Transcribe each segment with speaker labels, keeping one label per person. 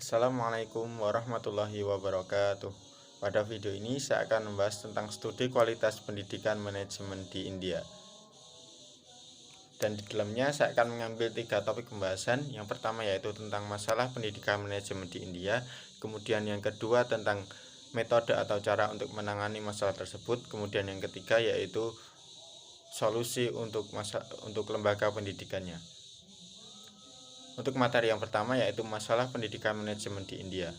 Speaker 1: Assalamualaikum warahmatullahi wabarakatuh. Pada video ini saya akan membahas tentang studi kualitas pendidikan manajemen di India. Dan di dalamnya saya akan mengambil 3 topik pembahasan. Yang pertama yaitu tentang masalah pendidikan manajemen di India. Kemudian yang kedua tentang metode atau cara untuk menangani masalah tersebut. Kemudian yang ketiga yaitu solusi untuk lembaga pendidikannya. Untuk materi yang pertama yaitu masalah pendidikan manajemen di India.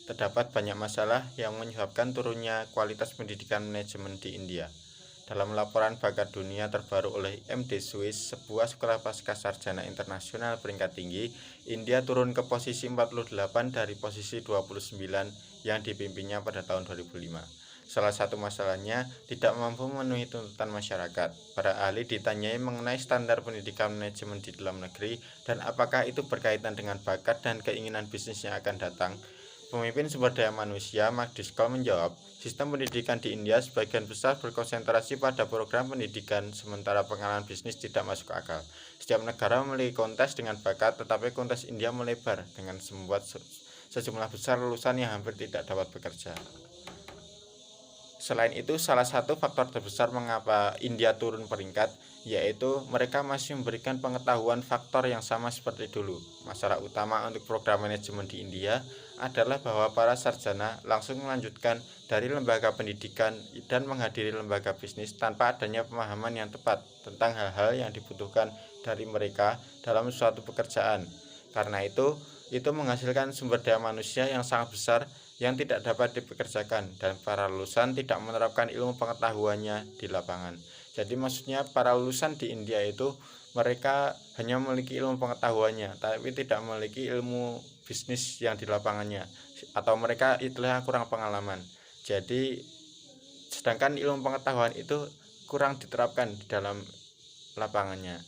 Speaker 1: Terdapat banyak masalah yang menyebabkan turunnya kualitas pendidikan manajemen di India. Dalam laporan bakat dunia terbaru oleh MD Swiss, sebuah sekolah pascasarjana internasional peringkat tinggi, India turun ke posisi 48 dari posisi 29 yang dipimpinnya pada tahun 2005. Salah satu masalahnya tidak mampu memenuhi tuntutan masyarakat. Para ahli ditanyai mengenai standar pendidikan manajemen di dalam negeri dan apakah itu berkaitan dengan bakat dan keinginan bisnis yang akan datang. Pemimpin sumber daya manusia Mark Driscoll menjawab, sistem pendidikan di India sebagian besar berkonsentrasi pada program pendidikan, sementara pengalaman bisnis tidak masuk akal. Setiap negara memiliki kontes dengan bakat, tetapi kontes India melebar dengan membuat sejumlah besar lulusan yang hampir tidak dapat bekerja. Selain itu, salah satu faktor terbesar mengapa India turun peringkat, yaitu mereka masih memberikan pengetahuan faktor yang sama seperti dulu. Masalah utama untuk program manajemen di India adalah bahwa para sarjana langsung melanjutkan dari lembaga pendidikan dan menghadiri lembaga bisnis tanpa adanya pemahaman yang tepat tentang hal-hal yang dibutuhkan dari mereka dalam suatu pekerjaan. Karena itu menghasilkan sumber daya manusia yang sangat besar yang tidak dapat dipekerjakan dan para lulusan tidak menerapkan ilmu pengetahuannya di lapangan. Jadi maksudnya para lulusan di India itu mereka hanya memiliki ilmu pengetahuannya tapi tidak memiliki ilmu bisnis yang di lapangannya, atau mereka itulah kurang pengalaman. Jadi sedangkan ilmu pengetahuan itu kurang diterapkan di dalam lapangannya.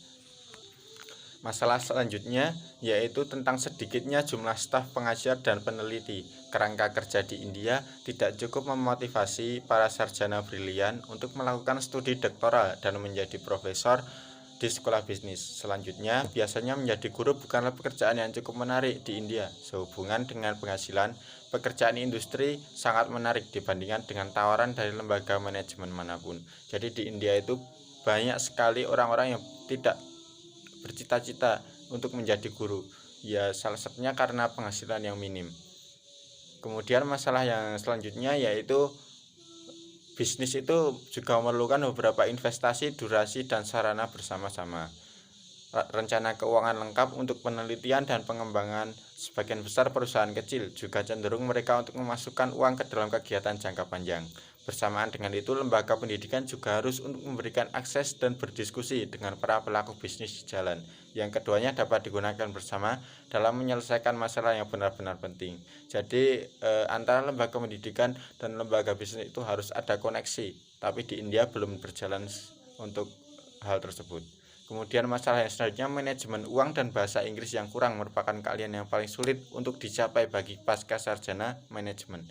Speaker 1: Masalah selanjutnya yaitu tentang sedikitnya jumlah staf pengajar dan peneliti. Kerangka kerja di India tidak cukup memotivasi para sarjana brilian untuk melakukan studi doktoral dan menjadi profesor di sekolah bisnis. Selanjutnya, biasanya menjadi guru bukanlah pekerjaan yang cukup menarik di India. Sehubungan dengan penghasilan, pekerjaan industri sangat menarik dibandingkan dengan tawaran dari lembaga manajemen manapun. Jadi di India itu banyak sekali orang-orang yang tidak bercita-cita untuk menjadi guru. Ya, salah satunya karena penghasilan yang minim. Kemudian masalah yang selanjutnya yaitu bisnis itu juga memerlukan beberapa investasi, durasi, dan sarana bersama-sama. Rencana keuangan lengkap untuk penelitian dan pengembangan. Sebagian besar perusahaan kecil juga cenderung mereka untuk memasukkan uang ke dalam kegiatan jangka panjang. Bersamaan dengan itu, lembaga pendidikan juga harus untuk memberikan akses dan berdiskusi dengan para pelaku bisnis di jalan. Yang keduanya dapat digunakan bersama dalam menyelesaikan masalah yang benar-benar penting. Jadi antara lembaga pendidikan dan lembaga bisnis itu harus ada koneksi, tapi di India belum berjalan untuk hal tersebut. Kemudian masalah yang selanjutnya, manajemen uang dan bahasa Inggris yang kurang merupakan keahlian yang paling sulit untuk dicapai bagi pasca sarjana manajemen.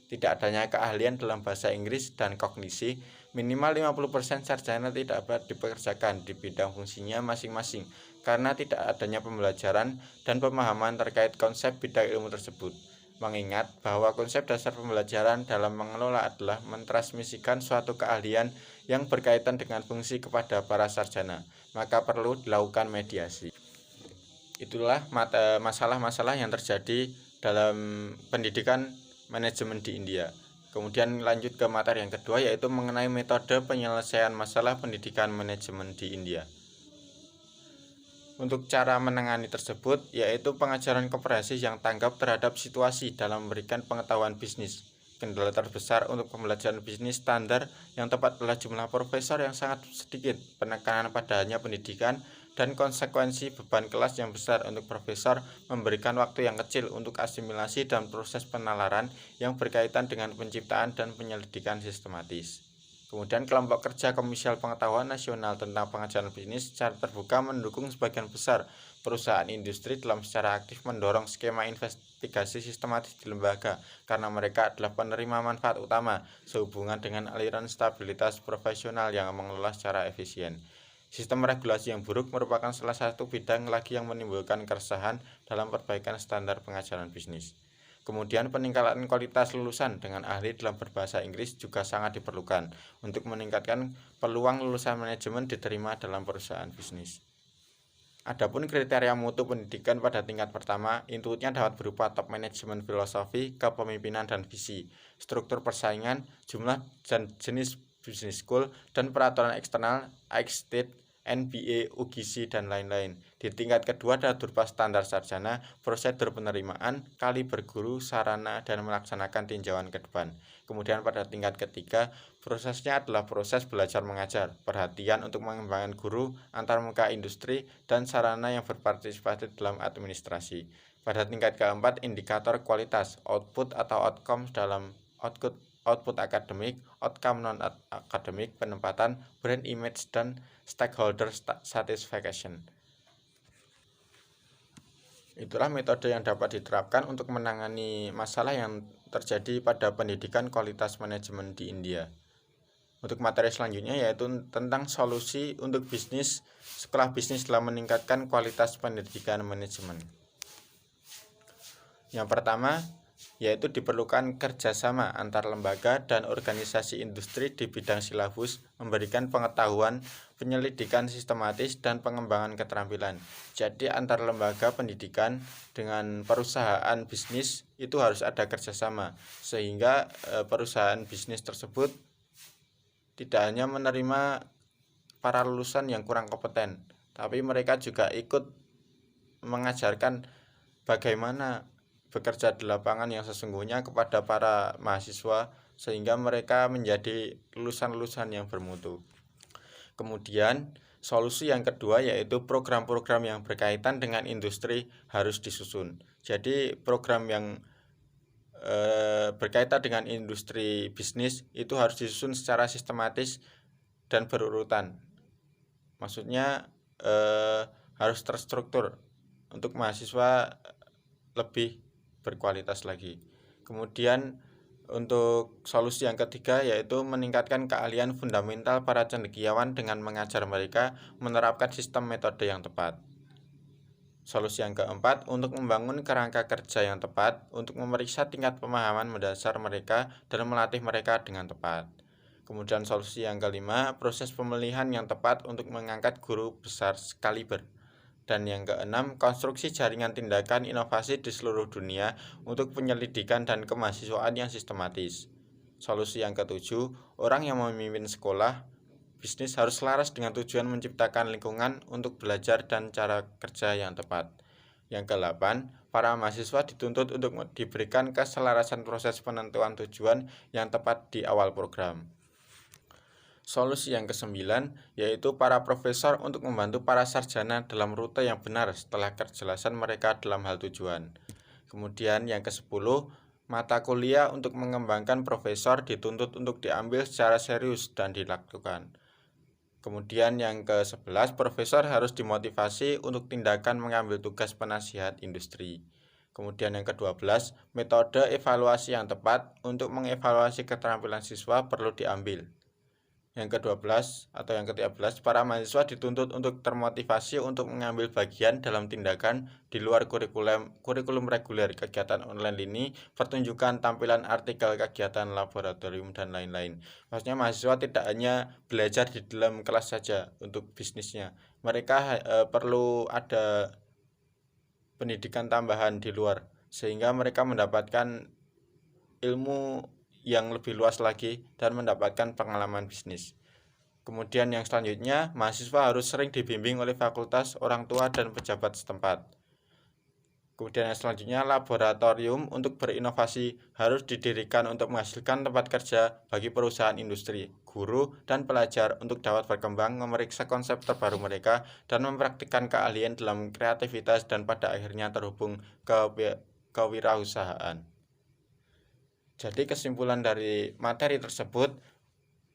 Speaker 1: Tidak adanya keahlian dalam bahasa Inggris dan kognisi, minimal 50% sarjana tidak dapat dipekerjakan di bidang fungsinya masing-masing karena tidak adanya pembelajaran dan pemahaman terkait konsep bidang ilmu tersebut. Mengingat bahwa konsep dasar pembelajaran dalam mengelola adalah mentransmisikan suatu keahlian yang berkaitan dengan fungsi kepada para sarjana, maka perlu dilakukan mediasi. Itulah masalah-masalah yang terjadi dalam pendidikan manajemen di India. Kemudian lanjut ke materi yang kedua yaitu mengenai metode penyelesaian masalah pendidikan manajemen di India. Untuk cara menangani tersebut yaitu pengajaran komprehensif yang tanggap terhadap situasi dalam memberikan pengetahuan bisnis. Kendala terbesar untuk pembelajaran bisnis standar yang tepat adalah jumlah profesor yang sangat sedikit, penekanan pada hanya pendidikan, dan konsekuensi beban kelas yang besar untuk profesor memberikan waktu yang kecil untuk asimilasi dan proses penalaran yang berkaitan dengan penciptaan dan penyelidikan sistematis. Kemudian kelompok kerja Komisi Pengetahuan Nasional tentang Pengajaran Bisnis secara terbuka mendukung sebagian besar perusahaan industri dalam secara aktif mendorong skema investigasi sistematis di lembaga karena mereka adalah penerima manfaat utama sehubungan dengan aliran stabilitas profesional yang mengelola secara efisien. Sistem regulasi yang buruk merupakan salah satu bidang lagi yang menimbulkan keresahan dalam perbaikan standar pengajaran bisnis. Kemudian peningkatan kualitas lulusan dengan ahli dalam berbahasa Inggris juga sangat diperlukan untuk meningkatkan peluang lulusan manajemen diterima dalam perusahaan bisnis. Adapun kriteria mutu pendidikan pada tingkat pertama, inputnya dapat berupa top manajemen filosofi, kepemimpinan dan visi, struktur persaingan, jumlah dan jenis business school, dan peraturan eksternal, ICSTID, NBA, UGC, dan lain-lain. Di tingkat kedua adalah berupa standar sarjana, prosedur penerimaan, kaliber guru, sarana, dan melaksanakan tinjauan ke depan. Kemudian pada tingkat ketiga, prosesnya adalah proses belajar mengajar, perhatian untuk mengembangkan guru, antarmuka industri, dan sarana yang berpartisipasi dalam administrasi. Pada tingkat keempat, indikator kualitas, output atau outcome dalam output akademik, outcome non-akademik, penempatan, brand image, dan stakeholder satisfaction. Itulah metode yang dapat diterapkan untuk menangani masalah yang terjadi pada pendidikan kualitas manajemen di India. Untuk materi selanjutnya yaitu tentang solusi untuk bisnis sekolah bisnis dalam meningkatkan kualitas pendidikan manajemen. Yang pertama yaitu diperlukan kerjasama antar lembaga dan organisasi industri di bidang silabus, memberikan pengetahuan, penyelidikan sistematis, dan pengembangan keterampilan. Jadi antar lembaga pendidikan dengan perusahaan bisnis itu harus ada kerjasama, sehingga perusahaan bisnis tersebut tidak hanya menerima para lulusan yang kurang kompeten, tapi mereka juga ikut mengajarkan bagaimana bekerja di lapangan yang sesungguhnya kepada para mahasiswa sehingga mereka menjadi lulusan-lulusan yang bermutu. Kemudian solusi yang kedua yaitu program-program yang berkaitan dengan industri harus disusun. Jadi program yang berkaitan dengan industri bisnis itu harus disusun secara sistematis dan berurutan. Maksudnya harus terstruktur untuk mahasiswa lebih berkualitas lagi. Kemudian untuk solusi yang ketiga yaitu meningkatkan keahlian fundamental para cendekiawan dengan mengajar mereka menerapkan sistem metode yang tepat. Solusi yang keempat untuk membangun kerangka kerja yang tepat untuk memeriksa tingkat pemahaman mendasar mereka dan melatih mereka dengan tepat. Kemudian solusi yang kelima, proses pemilihan yang tepat untuk mengangkat guru besar sekaliber. Dan yang keenam, konstruksi jaringan tindakan inovasi di seluruh dunia untuk penyelidikan dan kemahasiswaan yang sistematis. Solusi yang ketujuh, orang yang memimpin sekolah bisnis harus selaras dengan tujuan menciptakan lingkungan untuk belajar dan cara kerja yang tepat. Yang kedelapan, para mahasiswa dituntut untuk diberikan keselarasan proses penentuan tujuan yang tepat di awal program. Solusi yang kesembilan yaitu para profesor untuk membantu para sarjana dalam rute yang benar setelah kejelasan mereka dalam hal tujuan. Kemudian yang ke-10, mata kuliah untuk mengembangkan profesor dituntut untuk diambil secara serius dan dilakukan. Kemudian yang ke-11, profesor harus dimotivasi untuk tindakan mengambil tugas penasihat industri. Kemudian yang ke-12, metode evaluasi yang tepat untuk mengevaluasi keterampilan siswa perlu diambil. Yang ke-12 atau yang ke-13, para mahasiswa dituntut untuk termotivasi untuk mengambil bagian dalam tindakan di luar kurikulum reguler, kegiatan online ini, pertunjukan, tampilan artikel, kegiatan laboratorium, dan lain-lain. Maksudnya mahasiswa tidak hanya belajar di dalam kelas saja untuk bisnisnya. Mereka perlu ada pendidikan tambahan di luar, sehingga mereka mendapatkan ilmu yang lebih luas lagi dan mendapatkan pengalaman bisnis. Kemudian yang selanjutnya, mahasiswa harus sering dibimbing oleh fakultas, orang tua, dan pejabat setempat. Kemudian yang selanjutnya, laboratorium untuk berinovasi harus didirikan untuk menghasilkan tempat kerja bagi perusahaan industri, guru, dan pelajar untuk dapat berkembang, memeriksa konsep terbaru mereka, dan mempraktikkan keahlian dalam kreativitas dan pada akhirnya terhubung ke kewirausahaan. Jadi kesimpulan dari materi tersebut,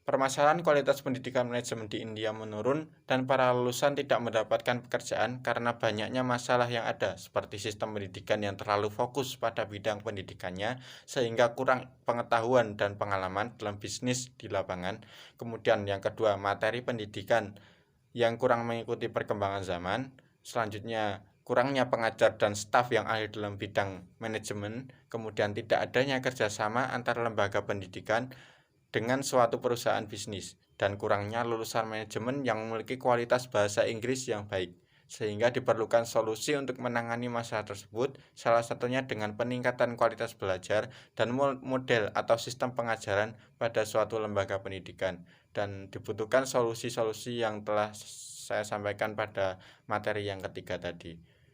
Speaker 1: permasalahan kualitas pendidikan manajemen di India menurun dan para lulusan tidak mendapatkan pekerjaan karena banyaknya masalah yang ada seperti sistem pendidikan yang terlalu fokus pada bidang pendidikannya sehingga kurang pengetahuan dan pengalaman dalam bisnis di lapangan. Kemudian yang kedua, materi pendidikan yang kurang mengikuti perkembangan zaman. Selanjutnya, kurangnya pengajar dan staf yang ahli dalam bidang manajemen, kemudian tidak adanya kerjasama antar lembaga pendidikan dengan suatu perusahaan bisnis, dan kurangnya lulusan manajemen yang memiliki kualitas bahasa Inggris yang baik. Sehingga diperlukan solusi untuk menangani masalah tersebut, salah satunya dengan peningkatan kualitas belajar dan model atau sistem pengajaran pada suatu lembaga pendidikan. Dan dibutuhkan solusi-solusi yang telah saya sampaikan pada materi yang ketiga tadi.